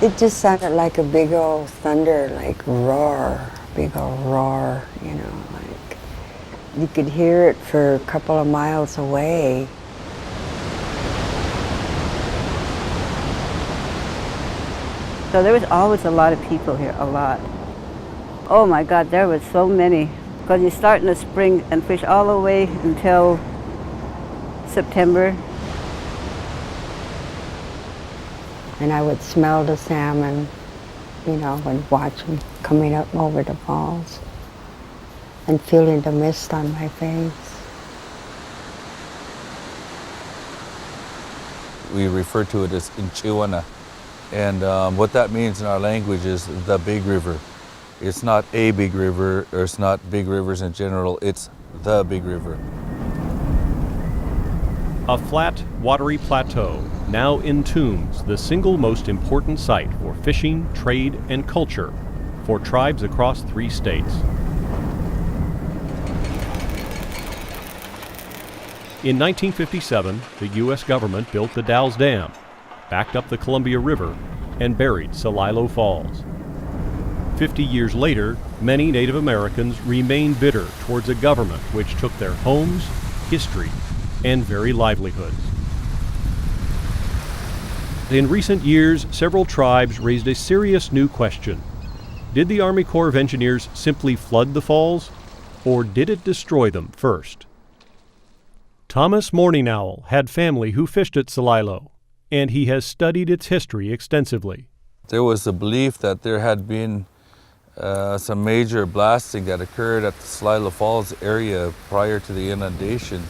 It just sounded like a big old thunder, like roar, big old roar, you know, like you could hear it for a couple of miles away. So there was always a lot of people here, a lot. Oh my God, there was so many. Because you start in the spring and fish all the way until September. And I would smell the salmon, you know, and watch them coming up over the falls and feeling the mist on my face. We refer to it as Inchiwana. And what that means in our language is the big river. It's not a big river, or it's not big rivers in general, it's the big river. A flat, watery plateau now entombs the single most important site for fishing, trade, and culture for tribes across 3 states. In 1957, the U.S. government built the Dalles Dam, backed up the Columbia River, and buried Celilo Falls. 50 years later, many Native Americans remain bitter towards a government which took their homes, history, and very livelihoods. In recent years, several tribes raised a serious new question. Did the Army Corps of Engineers simply flood the falls, or did it destroy them first? Thomas Morning Owl had family who fished at Celilo, and he has studied its history extensively. There was a belief that there had been some major blasting that occurred at the Celilo Falls area prior to the inundation.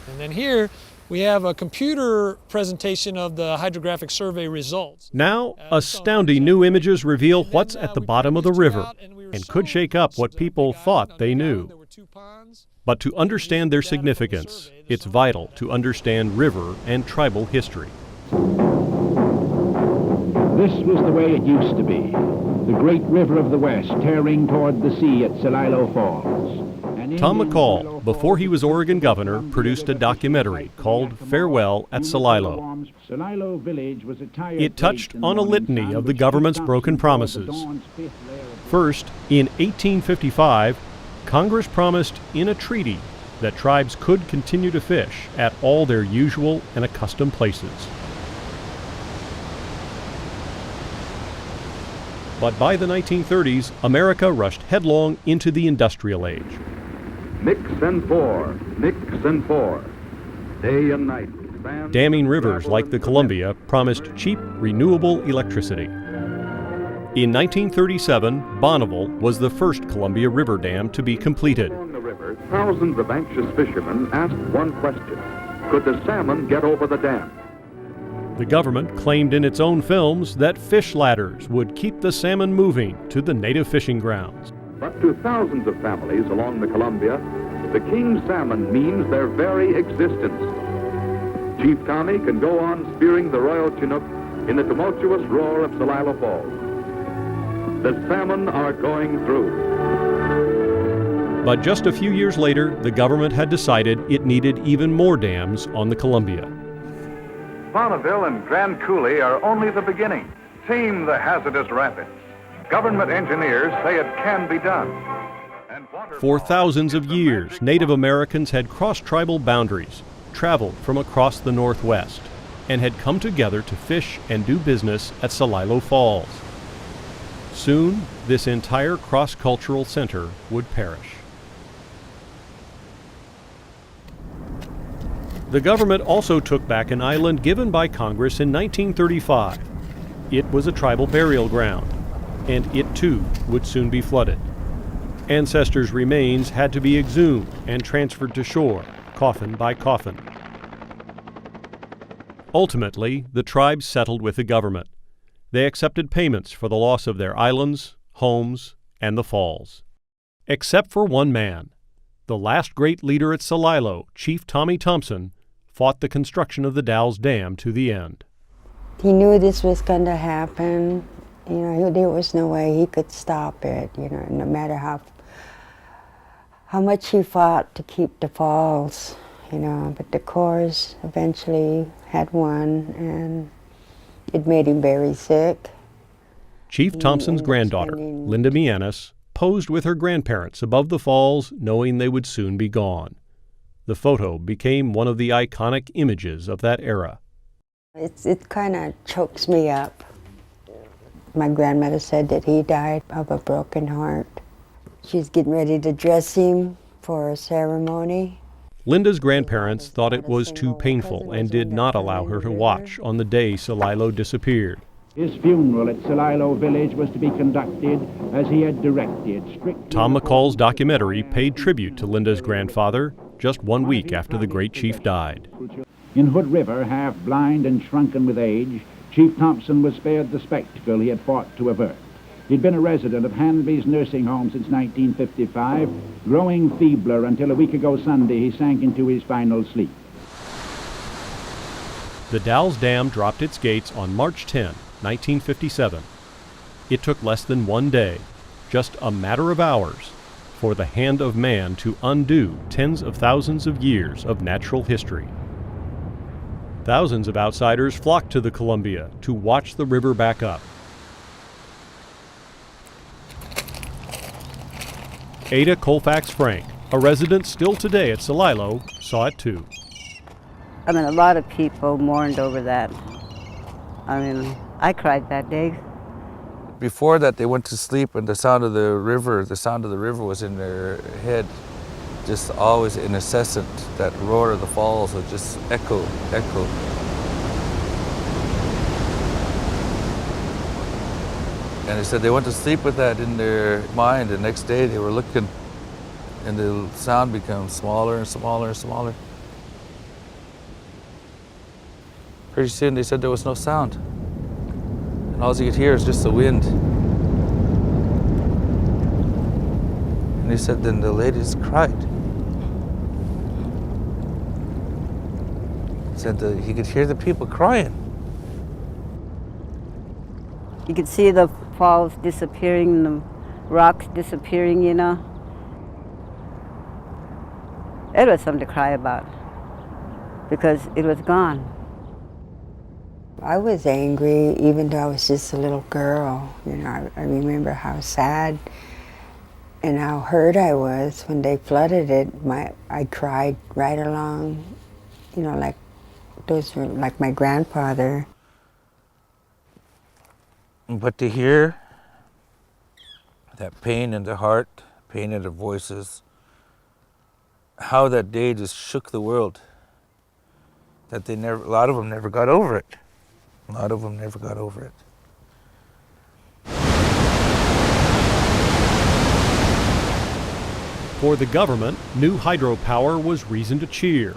And then here we have a computer presentation of the hydrographic survey results. Now, astounding new images reveal what's at the bottom of the river and could shake up what people thought they knew. But to understand their significance, it's vital to understand river and tribal history. This was the way it used to be. The great river of the West tearing toward the sea at Celilo Falls. Tom McCall, before he was Oregon governor, produced a documentary called Farewell at Celilo. It touched on a litany of the government's broken promises. First, in 1855, Congress promised in a treaty that tribes could continue to fish at all their usual and accustomed places. But by the 1930s, America rushed headlong into the industrial age. Mix and pour, day and night. Damming rivers like the Columbia promised cheap, renewable electricity. In 1937, Bonneville was the first Columbia River dam to be completed. Along the river, thousands of anxious fishermen asked one question: could the salmon get over the dam? The government claimed in its own films that fish ladders would keep the salmon moving to the native fishing grounds. But to thousands of families along the Columbia, the king salmon means their very existence. Chief Tommy can go on spearing the Royal Chinook in the tumultuous roar of Celilo Falls. The salmon are going through. But just a few years later, the government had decided it needed even more dams on the Columbia. Bonneville and Grand Coulee are only the beginning. Tame the hazardous rapids. Government engineers say it can be done. For thousands of years, Native Americans had crossed tribal boundaries, traveled from across the Northwest, and had come together to fish and do business at Celilo Falls. Soon, this entire cross-cultural center would perish. The government also took back an island given by Congress in 1935. It was a tribal burial ground, and it too would soon be flooded. Ancestors' remains had to be exhumed and transferred to shore, coffin by coffin. Ultimately, the tribes settled with the government. They accepted payments for the loss of their islands, homes, and the falls. Except for one man. The last great leader at Celilo, Chief Tommy Thompson, fought the construction of the Dalles Dam to the end. He knew this was going to happen. You know, there was no way he could stop it, you know, no matter how much he fought to keep the falls, you know, but the Corps eventually had won, and It made him very sick. Chief Thompson's granddaughter, Linda Mianis, posed with her grandparents above the falls, knowing they would soon be gone. The photo became one of the iconic images of that era. It kind of chokes me up. My grandmother said that he died of a broken heart. She's getting ready to dress him for a ceremony. Linda's grandparents thought it was too painful and did not allow her to watch on the day Celilo disappeared. His funeral at Celilo village was to be conducted as he had directed. Tom McCall's documentary paid tribute to Linda's grandfather just 1 week after the great chief died. In Hood River, half blind and shrunken with age, Chief Thompson was spared the spectacle he had fought to avert. He'd been a resident of Hanby's nursing home since 1955, growing feebler until a week ago Sunday he sank into his final sleep. The Dalles Dam dropped its gates on March 10, 1957. It took less than 1 day, just a matter of hours, for the hand of man to undo tens of thousands of years of natural history. Thousands of outsiders flocked to the Columbia to watch the river back up. Ada Colfax Frank, a resident still today at Celilo, saw it too. I mean, a lot of people mourned over that. I mean, I cried that day. Before that, they went to sleep and the sound of the river was in their head, just always incessant. That roar of the falls would just echo. And they said they went to sleep with that in their mind. The next day they were looking and the sound becomes smaller and smaller and smaller. Pretty soon they said there was no sound. And all you could hear is just the wind. And he said then the ladies cried. He said that he could hear the people crying. You could see the falls disappearing, the rocks disappearing, you know. It was something to cry about because it was gone. I was angry even though I was just a little girl. You know, I remember how sad and how hurt I was when they flooded it. I cried right along, you know, like those were like my grandfather. But to hear that pain in their heart, pain in their voices, how that day just shook the world, that a lot of them never got over it. A lot of them never got over it. For the government, new hydropower was reason to cheer.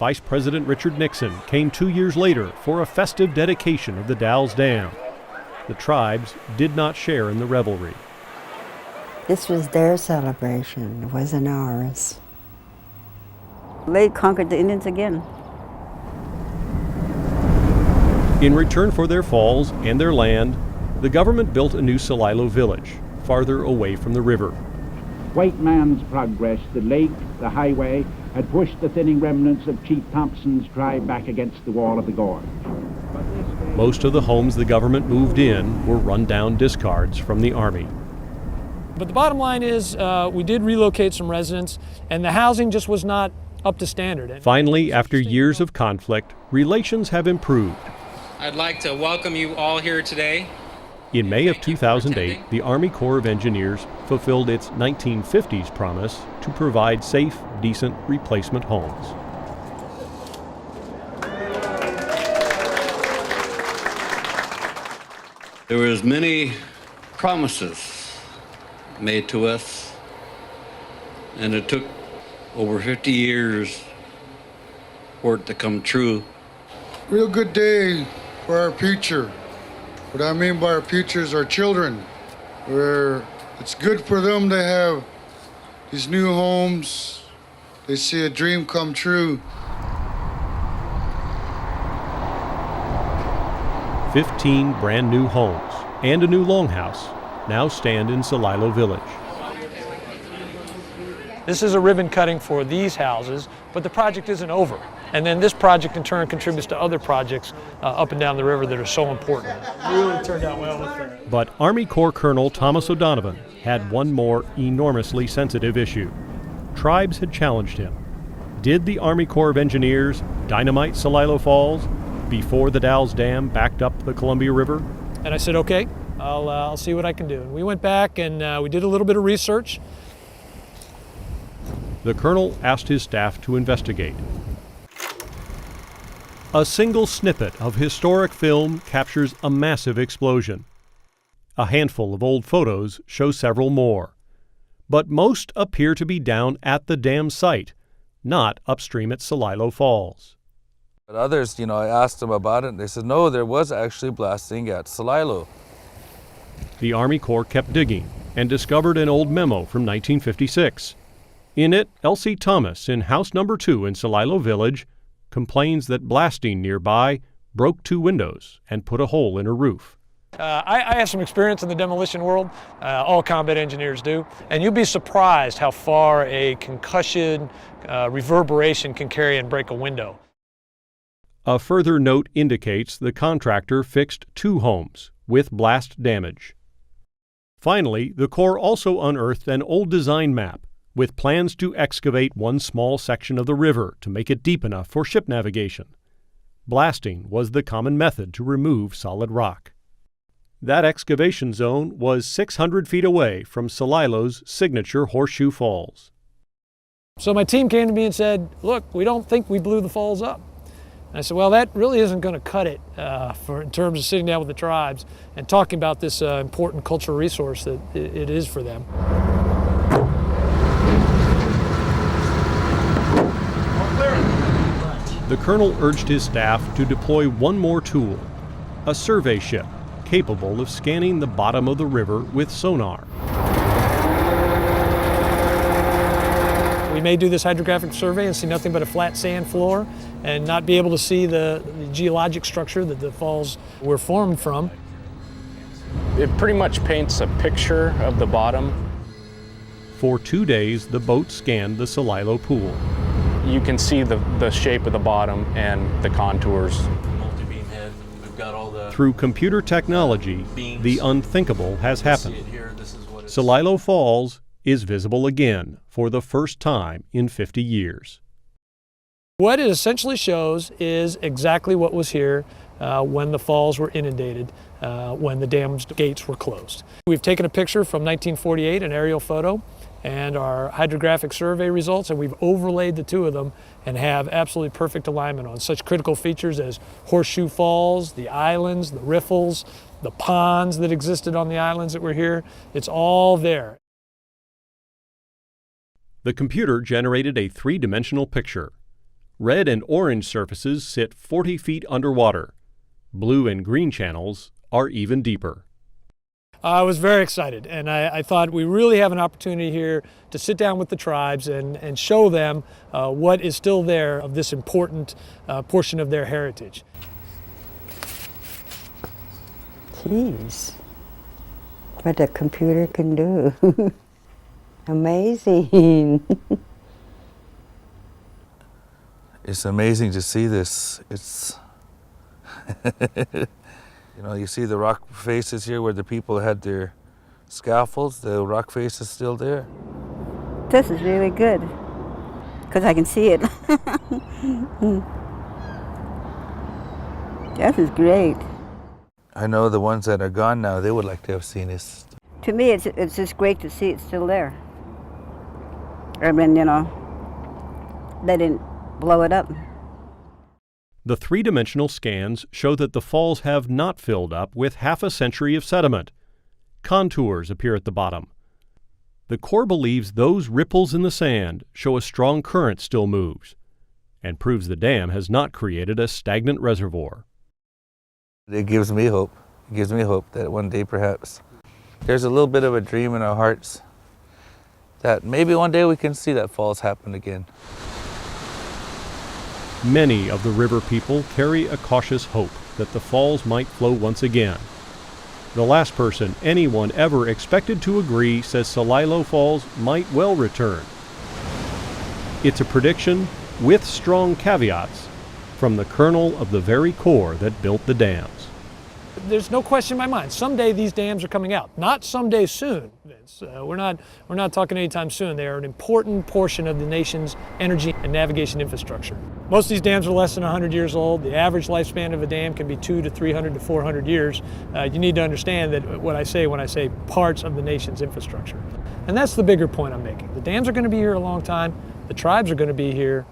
Vice President Richard Nixon came 2 years later for a festive dedication of the Dalles Dam. The tribes did not share in the revelry. This was their celebration, it wasn't ours. They conquered the Indians again. In return for their falls and their land, the government built a new Celilo village, farther away from the river. White man's progress, the lake, the highway, had pushed the thinning remnants of Chief Thompson's tribe back against the wall of the gorge. Most of the homes the government moved in were run-down discards from the Army. But the bottom line is we did relocate some residents, and the housing just was not up to standard. Finally, after years of conflict, relations have improved. I'd like to welcome you all here today. In May of 2008, the Army Corps of Engineers fulfilled its 1950s promise to provide safe, decent replacement homes. There was many promises made to us, and it took over 50 years for it to come true. Real good day for our future. What I mean by our future is our children, where it's good for them to have these new homes. They see a dream come true. 15 brand new homes and a new longhouse now stand in Celilo Village. This is a ribbon cutting for these houses, but the project isn't over. And then this project in turn contributes to other projects up and down the river that are so important. It really turned out well with that. But Army Corps Colonel Thomas O'Donovan had one more enormously sensitive issue. Tribes had challenged him. Did the Army Corps of Engineers dynamite Celilo Falls before the Dalles Dam backed up the Columbia River? And I said, okay, I'll see what I can do. And we went back and we did a little bit of research. The colonel asked his staff to investigate. A single snippet of historic film captures a massive explosion. A handful of old photos show several more. But most appear to be down at the dam site, not upstream at Celilo Falls. But others, I asked them about it, and they said, no, there was actually blasting at Celilo. The Army Corps kept digging and discovered an old memo from 1956. In it, Elsie Thomas, in house number 2 in Celilo Village, complains that blasting nearby broke 2 windows and put a hole in her roof. I have some experience in the demolition world. All combat engineers do. And you'll be surprised how far a concussion reverberation can carry and break a window. A further note indicates the contractor fixed 2 homes with blast damage. Finally, the Corps also unearthed an old design map with plans to excavate one small section of the river to make it deep enough for ship navigation. Blasting was the common method to remove solid rock. That excavation zone was 600 feet away from Celilo's signature Horseshoe Falls. So my team came to me and said, look, we don't think we blew the falls up. And I said, well, that really isn't going to cut it in terms of sitting down with the tribes and talking about this important cultural resource that it is for them. The colonel urged his staff to deploy one more tool, a survey ship capable of scanning the bottom of the river with sonar. We may do this hydrographic survey and see nothing but a flat sand floor and not be able to see the geologic structure that the falls were formed from. It pretty much paints a picture of the bottom. For 2 days, the boat scanned the Celilo Pool. You can see the shape of the bottom and the contours. Multi-beam head. We've got all the... Through computer technology, the unthinkable has happened. Celilo Falls is visible again for the first time in 50 years. What it essentially shows is exactly what was here when the falls were inundated, when the dam's gates were closed. We've taken a picture from 1948, an aerial photo, and our hydrographic survey results, and we've overlaid the 2 of them and have absolutely perfect alignment on such critical features as Horseshoe Falls, the islands, the riffles, the ponds that existed on the islands that were here. It's all there. The computer generated a 3-dimensional picture. Red and orange surfaces sit 40 feet underwater. Blue and green channels are even deeper. I was very excited, and I thought we really have an opportunity here to sit down with the tribes and show them what is still there of this important portion of their heritage. Jeez, what a computer can do. Amazing. It's amazing to see this. It's, you see the rock faces here where the people had their scaffolds. The rock face is still there. This is really good because I can see it. This is great. I know the ones that are gone now, they would like to have seen this. To me, it's just great to see it still there. I mean, they didn't blow it up. The 3-dimensional scans show that the falls have not filled up with half a century of sediment. Contours appear at the bottom. The Corps believes those ripples in the sand show a strong current still moves and proves the dam has not created a stagnant reservoir. It gives me hope. It gives me hope that one day perhaps there's a little bit of a dream in our hearts that maybe one day we can see that falls happen again. Many of the river people carry a cautious hope that the falls might flow once again. The last person anyone ever expected to agree says Celilo Falls might well return. It's a prediction with strong caveats from the colonel of the very corps that built the dams. There's no question in my mind. Someday these dams are coming out. Not someday soon, Vince. We're not talking anytime soon. They are an important portion of the nation's energy and navigation infrastructure. Most of these dams are less than 100 years old. The average lifespan of a dam can be 200 to 300 to 400 years. You need to understand that what I say when I say parts of the nation's infrastructure. And that's the bigger point I'm making. The dams are going to be here a long time. The tribes are going to be here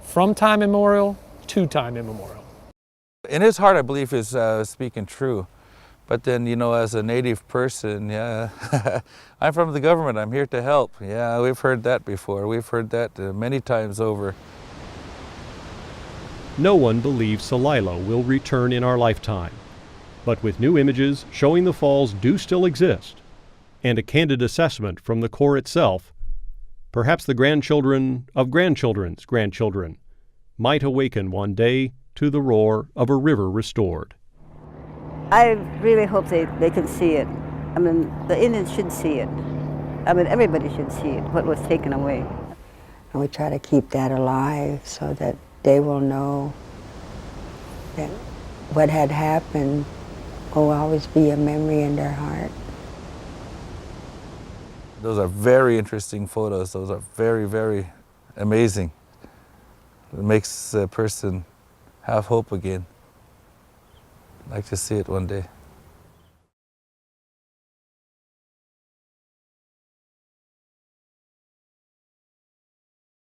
from time immemorial to time immemorial. In his heart, I believe he's speaking true. But then, you know, as a native person, yeah, I'm from the government, I'm here to help. Yeah, we've heard that before. We've heard that many times over. No one believes Celilo will return in our lifetime. But with new images showing the falls do still exist, and a candid assessment from the Corps itself, perhaps the grandchildren of grandchildren's grandchildren might awaken one day to the roar of a river restored. I really hope they can see it. I mean, the Indians should see it. I mean, everybody should see it, what was taken away. And we try to keep that alive so that they will know that what had happened will always be a memory in their heart. Those are very interesting photos. Those are very, very amazing. It makes a person have hope again. I'd like to see it one day.